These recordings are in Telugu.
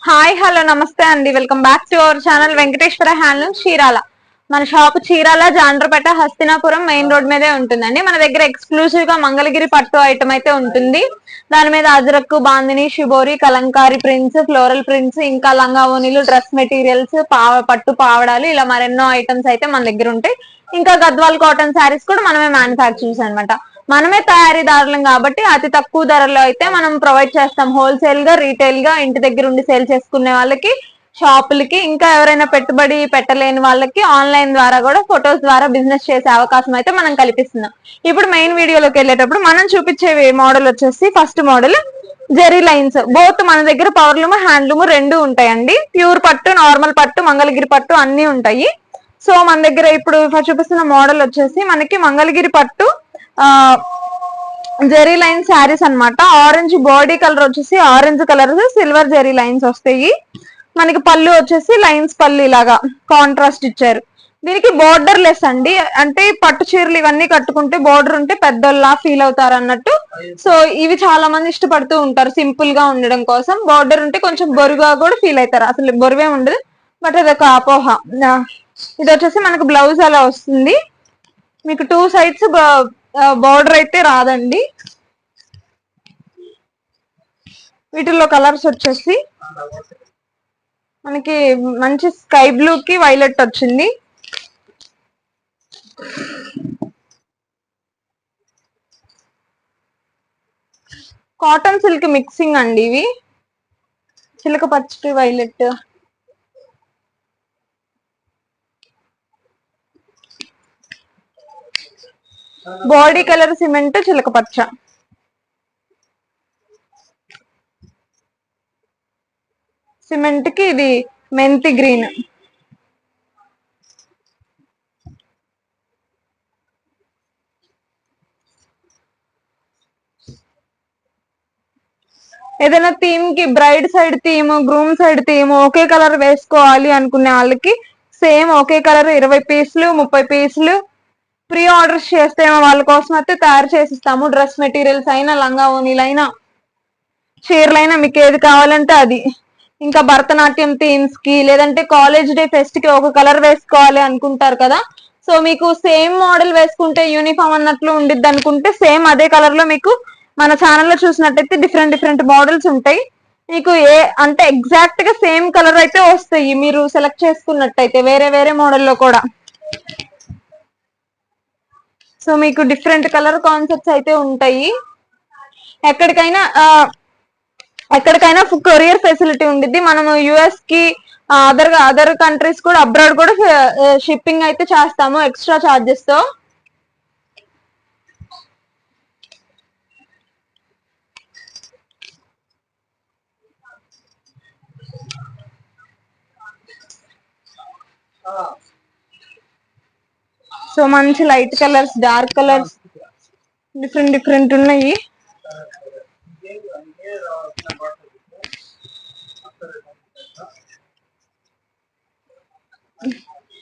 హాయ్ హలో నమస్తే అండి. Welcome back to our channel Venkateswara handloom Chirala. మన shop Chirala Jandrapeta Hastinapuram main road మీదే ఉంటుందండి. మన దగ్గర ఎక్స్క్లూసివ్ గా మంగళగిరి పట్టు ఐటమ్ అయితే ఉంటుంది. దాని మీద ajrakh, bandhani, shibori, kalamkari prints, floral prints, ఇంకా లంగా ఓనీలు, డ్రెస్ మెటీరియల్స్, పట్టు పావడాలు, ఇలా మరెన్నో ఐటమ్స్ అయితే మన దగ్గర ఉంటాయి. ఇంకా గద్వాల్ కాటన్ శారీస్ కూడా మనమే మ్యానుఫ్యాక్చర్స్ అనమాట. మనమే తయారీదారులం కాబట్టి అతి తక్కువ ధరలో అయితే మనం ప్రొవైడ్ చేస్తాం. హోల్సేల్ గా, రీటైల్ గా ఇంటి దగ్గర ఉండి సేల్ చేసుకునే వాళ్ళకి, షాపులకి, ఇంకా ఎవరైనా పెట్టుబడి పెట్టలేని వాళ్ళకి ఆన్లైన్ ద్వారా కూడా ఫొటోస్ ద్వారా బిజినెస్ చేసే అవకాశం అయితే మనం కల్పిస్తున్నాం. ఇప్పుడు మెయిన్ వీడియోలోకి వెళ్ళేటప్పుడు మనం చూపించే మోడల్ వచ్చేసి first model zari lines. Both మన దగ్గర పవర్లూమ్, హ్యాండ్లూమ్ రెండు ఉంటాయండి. ప్యూర్ పట్టు, నార్మల్ పట్టు, మంగళగిరి పట్టు అన్ని ఉంటాయి. సో మన దగ్గర ఇప్పుడు చూపిస్తున్న మోడల్ వచ్చేసి మనకి మంగళగిరి పట్టు జెరీ లైన్ శారీస్ అనమాట. ఆరెంజ్ బాడీ కలర్ వచ్చేసి orange colour, silver zari lines వస్తాయి. మనకి పళ్ళు వచ్చేసి లైన్స్ పళ్ళు ఇలాగా కాంట్రాస్ట్ ఇచ్చారు. దీనికి బోర్డర్ లెస్ అండి. అంటే పట్టు చీరలు ఇవన్నీ కట్టుకుంటే బోర్డర్ ఉంటే పెద్దోళ్ళ ఫీల్ అవుతారు అన్నట్టు. సో ఇవి చాలా మంది ఇష్టపడుతూ ఉంటారు సింపుల్ గా ఉండడం కోసం. బోర్డర్ ఉంటే కొంచెం బరువుగా కూడా ఫీల్ అవుతారు. అసలు బరువే ఉండదు, బట్ అదొక అపోహ. ఇది వచ్చేసి మనకు బ్లౌజ్ అలా వస్తుంది. మీకు టూ సైడ్స్ బార్డర్ అయితే రాదండి. వీటిల్లో కలర్స్ వచ్చేసి మనకి మంచి స్కై బ్లూ కి వైలెట్ వచ్చింది. కాటన్ సిల్క్ మిక్సింగ్ అండి. ఇవి చిలక పచ్చటి వైలెట్, బాడీ కలర్ సిమెంట్ చిలక పచ్చ, సిమెంట్ కి ఇది మెంతి గ్రీన్. ఏదైనా థీమ్ కి, bride side theme, groom side theme ఒకే కలర్ వేసుకోవాలి అనుకునే వాళ్ళకి సేమ్ ఒకే కలర్ 20 పీసులు 30 పీసులు ప్రీ ఆర్డర్స్ చేస్తే వాళ్ళ కోసం అయితే తయారు చేసిస్తాము. డ్రెస్ మెటీరియల్స్ అయినా, లంగా ఓనీలైనా, చీరలైనా మీకు ఏది కావాలంటే అది. ఇంకా భరతనాట్యం థీమ్స్ కి, లేదంటే కాలేజ్ డే ఫెస్ట్ కి ఒక కలర్ వేసుకోవాలి అనుకుంటారు కదా. సో మీకు సేమ్ మోడల్ వేసుకుంటే యూనిఫామ్ అన్నట్లు ఉండిద్ది అనుకుంటే సేమ్ అదే కలర్ లో మీకు మన ఛానల్లో చూసినట్టయితే డిఫరెంట్ డిఫరెంట్ మోడల్స్ ఉంటాయి. మీకు అంటే ఎగ్జాక్ట్ గా సేమ్ కలర్ అయితే వస్తాయి మీరు సెలెక్ట్ చేసుకున్నట్టయితే, వేరే వేరే మోడల్లో కూడా. సో మీకు డిఫరెంట్ కలర్ కాన్సెప్ట్స్ అయితే ఉంటాయి. ఎక్కడికైనా కొరియర్ ఫెసిలిటీ ఉండిద్ది. మనము యుఎస్ కి, అదర్ కంట్రీస్ కూడా, అబ్రాడ్ కూడా షిప్పింగ్ అయితే చేస్తాము ఎక్స్ట్రా చార్జెస్ తో. సో మంచి light colours, dark colours, different different ఉన్నాయి.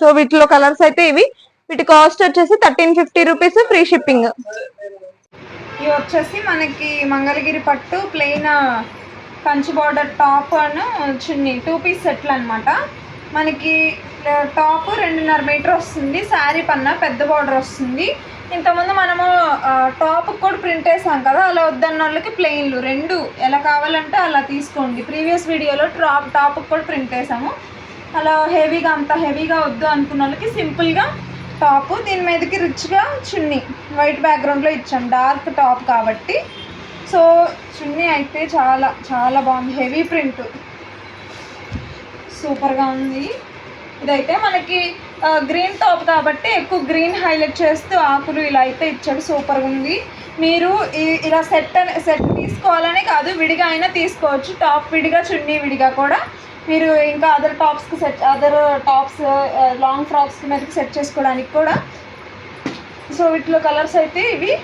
సో వీటిలో కలర్స్ అయితే ఇవి. వీటి కాస్ట్ వచ్చేసి 1350 రూపీస్, ఫ్రీ షిప్పింగ్. ఇవి వచ్చేసి మనకి మంగళగిరి పట్టు ప్లెయిన్ కంచి బార్డర్ టాప్ అను చున్నీ 2 పీస్ సెట్లు అనమాట. మనకి టాప్ 2.5 మీటర్ వస్తుంది. శారీ పన్నా పెద్ద బార్డర్ వస్తుంది. ఇంతకుముందు మనము టాప్ కూడా ప్రింట్ వేసాం కదా, అలా వద్దన్న వాళ్ళకి ప్లెయిన్లు రెండు ఎలా కావాలంటే అలా తీసుకోండి. ప్రీవియస్ వీడియోలో టాప్ కూడా ప్రింట్ వేసాము. అలా హెవీగా, అంత హెవీగా వద్దు అనుకున్న వాళ్ళకి సింపుల్గా టాప్, దీని మీదకి రిచ్గా చున్నీ వైట్ బ్యాక్గ్రౌండ్లో ఇచ్చాం, డార్క్ టాప్ కాబట్టి. సో చున్నీ అయితే చాలా చాలా బాగుంది. హెవీ ప్రింట్ సూపర్గా ఉంది. ఇదైతే మనకి గ్రీన్ టాప్ కాబట్టి ఎక్కువ గ్రీన్ హైలైట్ చేస్తూ ఆకులు ఇలా అయితే ఇచ్చాడు. సూపర్గా ఉంది. మీరు ఇలా సెట్ తీసుకోవాలనే కాదు, విడిగా అయినా తీసుకోవచ్చు. టాప్ విడిగా, చున్నీ విడిగా కూడా మీరు ఇంకా అదర్ టాప్స్ లాంగ్ ఫ్రాక్స్ మీదకి సెట్ చేసుకోవడానికి కూడా. సో వీటిలో కలర్స్ అయితే ఇవి.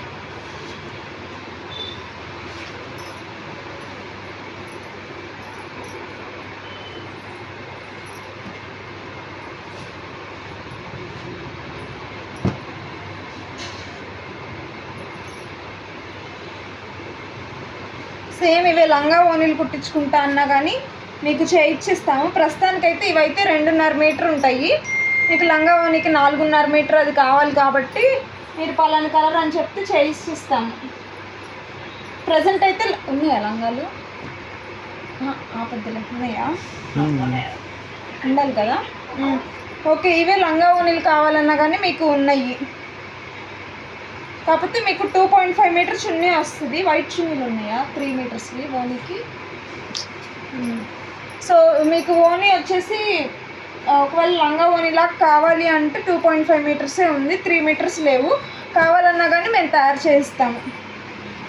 సేమ్ ఇవే లంగా ఓనీలు కుట్టించుకుంటా అన్నా కానీ మీకు చేయించిస్తాము. ప్రస్తుతానికైతే ఇవైతే 2.5 మీటర్ ఉంటాయి. మీకు లంగా ఓనికి 4.5 మీటర్ అది కావాలి కాబట్టి మీరు పలానా కలర్ అని చెప్తే చేయిస్తాము. ప్రజెంట్ అయితే ఉన్నాయా లంగాలు? పెద్దలే ఉన్నాయా? ఉండాలి కదా. ఓకే, ఇవే లంగా ఓనీలు కావాలన్నా కానీ మీకు ఉన్నాయి. కాకపోతే మీకు 2.5 మీటర్ చున్నీ వస్తుంది. వైట్ చున్నీలు ఉన్నాయా 3 మీటర్స్వి ఓనీకి? సో మీకు ఓనీ వచ్చేసి ఒకవేళ లంగా ఓనీలా కావాలి అంటే 2.5 మీటర్సే ఉంది, 3 మీటర్స్ లేవు. కావాలన్నా కానీ మేము తయారు చేయిస్తాము.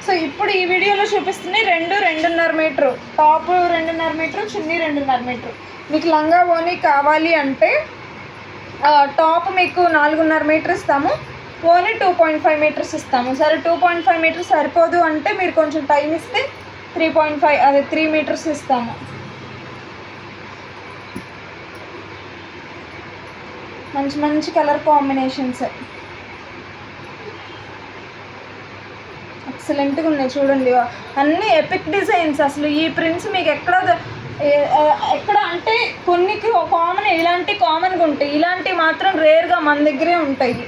సో ఇప్పుడు ఈ వీడియోలో చూపిస్తుంది 2.5 మీటరు, టాప్ 2.5 మీటరు, చున్నీ 2.5 మీటరు. మీకు లంగా ఓనీ కావాలి అంటే టాప్ మీకు 4.5 మీటర్ ఇస్తాము, ఓనీ 2.5 మీటర్స్ ఇస్తాము. సరే 2.5 మీటర్స్ సరిపోదు అంటే మీరు కొంచెం టైం ఇస్తే 3.5 అదే 3 మీటర్స్ ఇస్తాము. మంచి మంచి కలర్ కాంబినేషన్స్ ఎక్సలెంట్గా ఉన్నాయి చూడండి. అన్నీ ఎపిక్ డిజైన్స్. అసలు ఈ ప్రింట్స్ మీకు ఎక్కడ అంటే కొన్ని కామన్, ఇలాంటి కామన్గా ఉంటాయి, ఇలాంటివి మాత్రం రేర్గా మన దగ్గరే ఉంటాయి.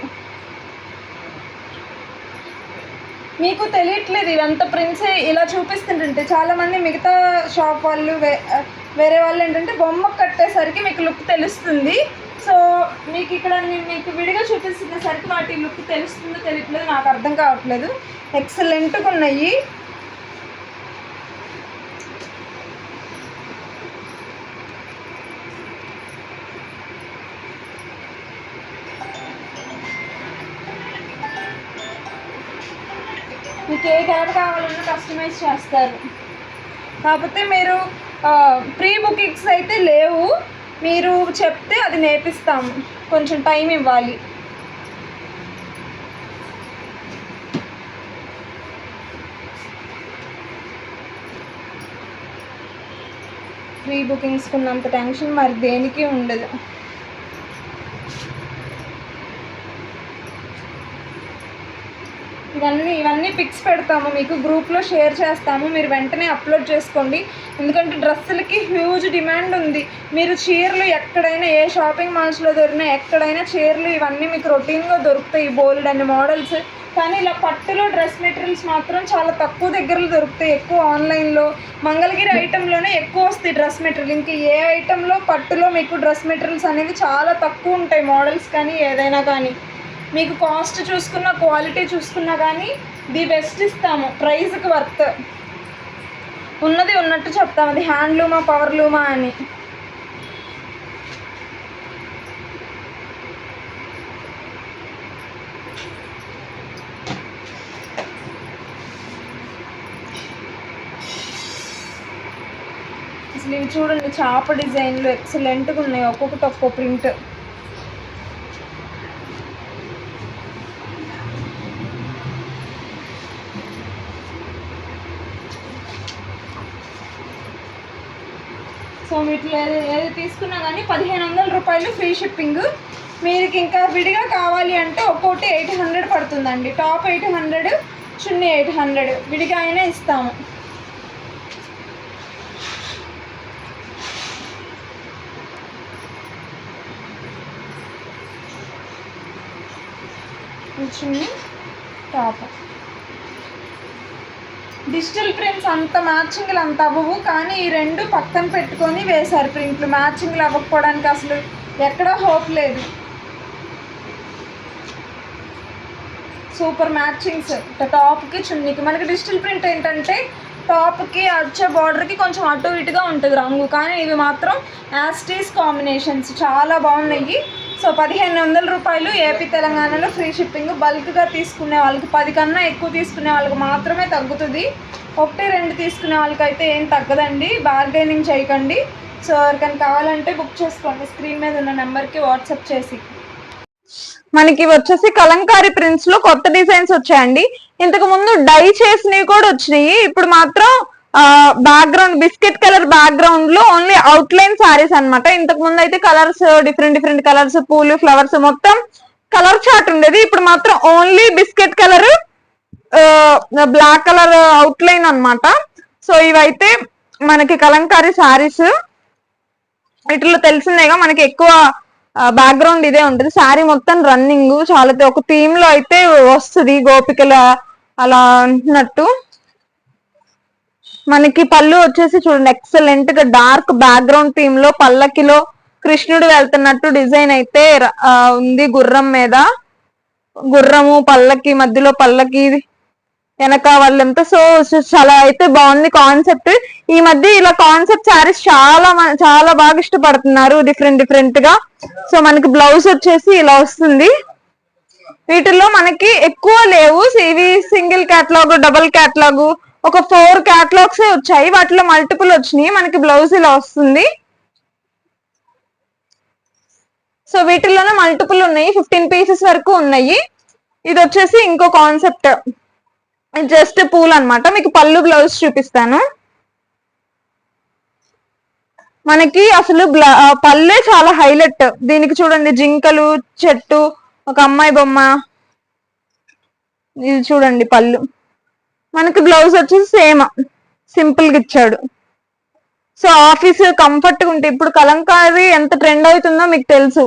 మీకు తెలియట్లేదు ఇవంతా ప్రింట్స్ ఇలా చూపిస్తుంటే. చాలామంది మిగతా షాప్ వాళ్ళు వేరే వాళ్ళు ఏంటంటే బొమ్మ కట్టేసరికి మీకు లుక్ తెలుస్తుంది. సో మీకు ఇక్కడ నేను మీకు విడిగా చూపిస్తున్నసరికి వాటి లుక్ తెలుస్తుందో తెలియట్లేదు, నాకు అర్థం కావట్లేదు. ఎక్సలెంట్గా ఉన్నాయి. మీకు ఏ కలర్ కావాలన్నా కస్టమైజ్ చేస్తారు. కాకపోతే మీరు ప్రీ బుకింగ్స్ అయితే లేవు, మీరు చెప్తే అది నేర్పిస్తాము, కొంచెం టైం ఇవ్వాలి. ప్రీ బుకింగ్స్కి ఉన్నంత టెన్షన్ మరి దేనికి ఉండదు. ఇవన్నీ పిక్స్ పెడతాము, మీకు గ్రూప్లో షేర్ చేస్తాము, మీరు వెంటనే అప్లోడ్ చేసుకోండి. ఎందుకంటే డ్రెస్సులకి హ్యూజ్ డిమాండ్ ఉంది. మీరు చీరలు ఎక్కడైనా ఏ షాపింగ్ మాల్స్లో దొరికినా ఎక్కడైనా చీరలు ఇవన్నీ మీకు రొటీన్గా దొరుకుతాయి, బోల్డ్ అన్ని మోడల్స్. కానీ ఇలా పట్టులో డ్రెస్ మెటీరియల్స్ మాత్రం చాలా తక్కువ దగ్గరలో దొరుకుతాయి. ఎక్కువ ఆన్లైన్లో మంగళగిరి ఐటెంలోనే ఎక్కువ వస్తాయి డ్రెస్ మెటీరియల్. ఇంకా ఏ ఐటెంలో పట్టులో మీకు డ్రెస్ మెటీరియల్స్ అనేవి చాలా తక్కువ ఉంటాయి, మోడల్స్ కానీ ఏదైనా కానీ. మీకు కాస్ట్ చూసుకున్న, క్వాలిటీ చూసుకున్నా కానీ ది బెస్ట్ ఇస్తాము, ప్రైస్కి వర్త్. ఉన్నది ఉన్నట్టు చెప్తాము, అది హ్యాండ్లూమా పవర్లూమా అని. అసలు ఇవి చూడండి, చాప డిజైన్లు ఎక్సలెంట్గా ఉన్నాయి, ఒక్కొక్కటి ఒక్కో ప్రింట్. సో వీటిలో ఏది తీసుకున్నా కానీ 1500 రూపాయలు ఫ్రీ షిప్పింగ్. మీకు ఇంకా విడిగా కావాలి అంటే ఒక్కోటి 800 పడుతుందండి. టాప్ 800, చున్నీ 800, విడిగా అయినా ఇస్తాము. చున్నీ టాప్. డిజిటల్ ప్రింట్స్ అంత మ్యాచింగ్లు అంత అవ్వవు, కానీ ఈ రెండు పక్కన పెట్టుకొని వేశారు ప్రింట్లు. మ్యాచింగ్లు అవ్వకపోవడానికి అసలు ఎక్కడా హోప్ లేదు. సూపర్ మ్యాచింగ్స్ టాప్కి చున్నీకి. మనకి డిజిటల్ ప్రింట్ ఏంటంటే టాప్కి వచ్చే బార్డర్కి కొంచెం అటు ఇటుగా ఉంటుంది రంగు, కానీ ఇవి మాత్రం యాస్టీస్ కాంబినేషన్స్ చాలా బాగున్నాయి. సో 1500 రూపాయలు ఏపీ తెలంగాణలో ఫ్రీ షిప్పింగ్. బల్క్గా తీసుకునే వాళ్ళకి, 10 కన్నా ఎక్కువ తీసుకునే వాళ్ళకి మాత్రమే తగ్గుతుంది. 1-2 తీసుకునే వాళ్ళకైతే ఏం తగ్గదండి, బార్గెనింగ్ చేయకండి. సో ఎవరికైనా కావాలంటే బుక్ చేసుకోండి, స్క్రీన్ మీద ఉన్న నెంబర్కి వాట్సాప్ చేసి. మనకి వచ్చేసి కలంకారీ ప్రింట్స్ లో కొత్త డిజైన్స్ వచ్చాయండి. ఇంతకు ముందు డై చేసినవి కూడా వచ్చినాయి. ఇప్పుడు మాత్రం బ్యాక్గ్రౌండ్ బిస్కెట్ కలర్ బ్యాక్గ్రౌండ్ లో ఓన్లీ అవుట్ లైన్ శారీస్ అనమాట. ఇంతకు ముందు అయితే కలర్స్ డిఫరెంట్ కలర్స్, పూలు, ఫ్లవర్స్ మొత్తం కలర్ చార్ట్ ఉండేది. ఇప్పుడు మాత్రం only biscuit colour, black colour outline అనమాట. సో ఇవైతే మనకి కలంకారీ శారీస్. వీటిలో తెలిసిందేగా మనకి ఎక్కువ బ్యాక్గ్రౌండ్ ఇదే ఉంటుంది. శారీ మొత్తం రన్నింగ్ చాలా ఒక థీమ్ లో అయితే వస్తుంది, గోపికల అలా అంటున్నట్టు. మనకి పళ్ళు వచ్చేసి చూడండి ఎక్సలెంట్ గా డార్క్ బ్యాక్గ్రౌండ్ థీమ్ లో పల్లకిలో కృష్ణుడు వెళ్తున్నట్టు డిజైన్ అయితే ఉంది. గుర్రం మీద గుర్రము, పల్లకి మధ్యలో పల్లకి, వెనక వాళ్ళంతా. సో చాలా అయితే బాగుంది కాన్సెప్ట్. ఈ మధ్య ఇలా కాన్సెప్ట్ శారీస్ చాలా బాగా ఇష్టపడుతున్నారు డిఫరెంట్ డిఫరెంట్ గా. సో మనకి బ్లౌజ్ వచ్చేసి ఇలా వస్తుంది. వీటిల్లో మనకి ఎక్కువ లేవు, ఇవి సింగిల్ క్యాటలాగ్, డబుల్ క్యాటలాగ్, ఒక 4 క్యాటలాగ్స్ వచ్చాయి. వాటిలో మల్టిపుల్ వచ్చినాయి. మనకి బ్లౌజ్ ఇలా వస్తుంది. సో వీటిల్లోనే మల్టిపుల్ ఉన్నాయి, 15 పీసెస్ వరకు ఉన్నాయి. ఇది వచ్చేసి ఇంకో కాన్సెప్ట్, జస్ట్ పూల్ అన్నమాట. మీకు పళ్ళు బ్లౌజ్ చూపిస్తాను. మనకి అసలు పళ్ళే చాలా హైలైట్. దీనికి చూడండి జింకలు, చెట్టు, ఒక అమ్మాయి బొమ్మ. ఇది చూడండి పళ్ళు. మనకి బ్లౌజ్ వచ్చేసి సేమ్ సింపుల్ గా ఇచ్చాడు. సో ఆఫీస్ కంఫర్ట్ గా ఉంటే, ఇప్పుడు కలంకారీ ఎంత ట్రెండ్ అవుతుందో మీకు తెలుసు.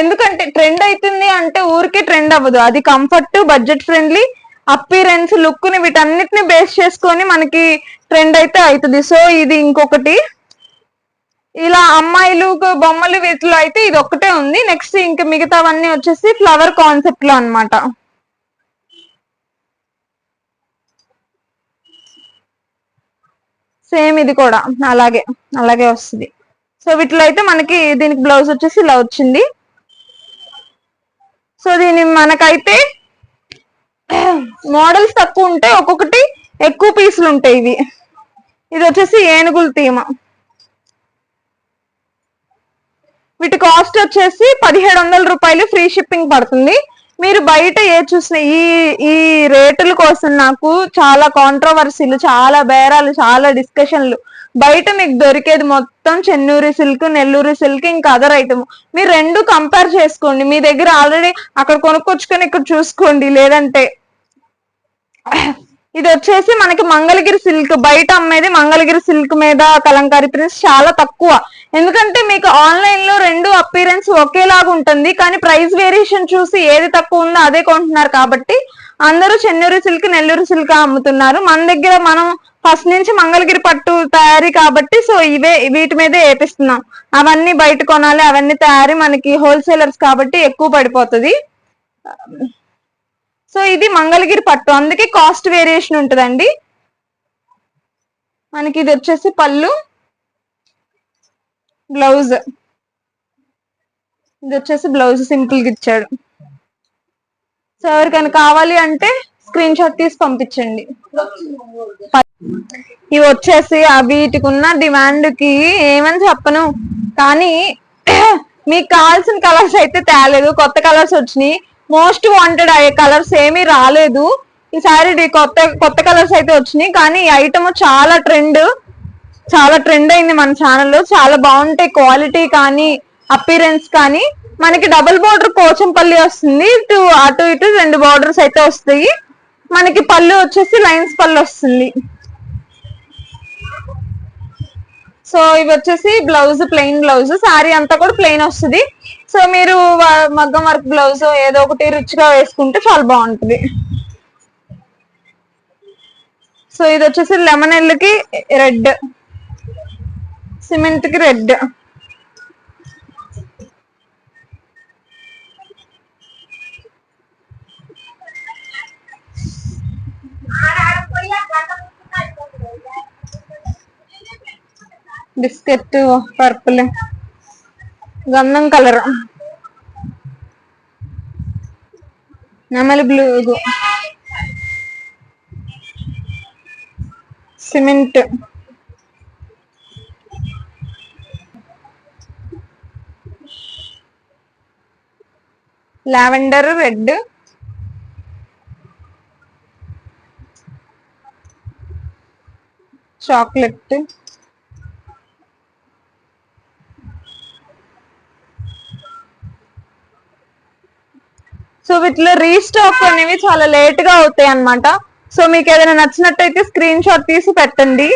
ఎందుకంటే ట్రెండ్ అవుతుంది అంటే ఊరికే ట్రెండ్ అవ్వదు, అది comfort, budget friendly, appearance, look ని వీటన్నిటిని బేస్ చేసుకొని మనకి ట్రెండ్ అయితే అవుతుంది. సో ఇది ఇంకొకటి. ఇలా అమ్మాయిలు బొమ్మలు వీటిలో అయితే ఇది ఒక్కటే ఉంది. నెక్స్ట్ ఇంకా మిగతావన్నీ వచ్చేసి ఫ్లవర్ కాన్సెప్ట్ లో అన్నమాట. సేమ్ ఇది కూడా అలాగే వస్తుంది. సో వీటిలో అయితే మనకి దీనికి బ్లౌజ్ వచ్చేసి ఇలా వచ్చింది. సో దీని మనకైతే మోడల్స్ తక్కువ ఉంటాయి, ఒక్కొక్కటి ఎక్కువ పీసులు ఉంటాయి. ఇది వచ్చేసి ఏనుగుల థీమ. వీటి కాస్ట్ వచ్చేసి 1700 రూపాయలు, ఫ్రీ షిప్పింగ్ పడుతుంది. మీరు బయట ఏ చూసిన ఈ రేటుల కోసం నాకు చాలా కాంట్రవర్సీలు, చాలా బేరాలు, చాలా డిస్కషన్లు. బయట మీకు దొరికేది మొత్తం చెన్నూరి సిల్క్, నెల్లూరు సిల్క్, ఇంకా అదర్ ఐటమ్. మీరు రెండు కంపేర్ చేసుకోండి. మీ దగ్గర ఆల్రెడీ అక్కడ కొనుక్కొచ్చుకొని ఇక్కడ చూసుకోండి. లేదంటే ఇది వచ్చేసి మనకి మంగళగిరి సిల్క్. బయట అమ్మేది మంగళగిరి సిల్క్ మీద కలంకారీ ప్రింట్స్ చాలా తక్కువ. ఎందుకంటే మీకు ఆన్లైన్ లో రెండు అపీరెన్స్ ఒకేలాగా ఉంటుంది, కానీ ప్రైస్ వేరియేషన్ చూసి ఏది తక్కువ ఉందో అదే కొంటున్నారు. కాబట్టి అందరూ చెన్నూరు సిల్క్, నెల్లూరు సిల్క్ అమ్ముతున్నారు. మన దగ్గర మనం ఫస్ట్ నుంచి మంగళగిరి పట్టు తయారీ కాబట్టి సో వీటి మీదే వేపిస్తున్నాం. అవన్నీ బయట కొనాలి, అవన్నీ తయారీ మనకి హోల్సేలర్స్ కాబట్టి ఎక్కువ పడిపోతుంది. సో ఇది మంగళగిరి పట్టు, అందుకే కాస్ట్ వేరియేషన్ ఉంటుందండి. మనకి ఇది వచ్చేసి పళ్ళు, బ్లౌజ్. ఇది వచ్చేసి బ్లౌజ్ సింపుల్ గా ఇచ్చాడు. సో ఎవరికైనా కావాలి అంటే స్క్రీన్ షాట్ తీసి పంపించండి. ఇవి వచ్చేసి వీటికి ఉన్న డిమాండ్ కి ఏమని చెప్పను, కానీ మీకు కావాల్సిన కలర్స్ అయితే తేలేదు. కొత్త కలర్స్ వచ్చినాయి. మోస్ట్ వాంటెడ్ అయ్యే కలర్స్ ఏమీ రాలేదు ఈసారి. కొత్త కలర్స్ అయితే వచ్చినాయి, కానీ ఈ ఐటమ్ చాలా ట్రెండ్ అయింది మన ఛానల్లో. చాలా బాగుంటాయి, క్వాలిటీ కానీ అపీరెన్స్ కానీ. మనకి డబుల్ బార్డర్ పోచంపల్లి వస్తుంది, అటు ఇటు 2 బార్డర్స్ అయితే వస్తాయి. మనకి పళ్ళు వచ్చేసి లైన్స్ పళ్ళు వస్తుంది. సో ఇవి వచ్చేసి బ్లౌజ్, ప్లెయిన్ బ్లౌజ్. శారీ అంతా కూడా ప్లెయిన్ వస్తుంది. సో మీరు మగ్గం వర్క్ బ్లౌజ్ ఏదో ఒకటి రిచ్ గా వేసుకుంటే చాలా బాగుంటుంది. సో ఇది వచ్చేసి లెమన్ ఎల్లుకి రెడ్, సిమెంట్ కి రెడ్. బిస్కెట్ పర్పుల్, గంధం కలర్, నెమలి blue, cement, lavender red, chocolate, so వీటిలో రీస్టాక్ అనేవి చాలా లేట్ గా అవుతాయి అన్నమాట. సో మీకు ఏదైనా నచ్చినట్టయితే స్క్రీన్ షాట్ తీసి పెట్టండి.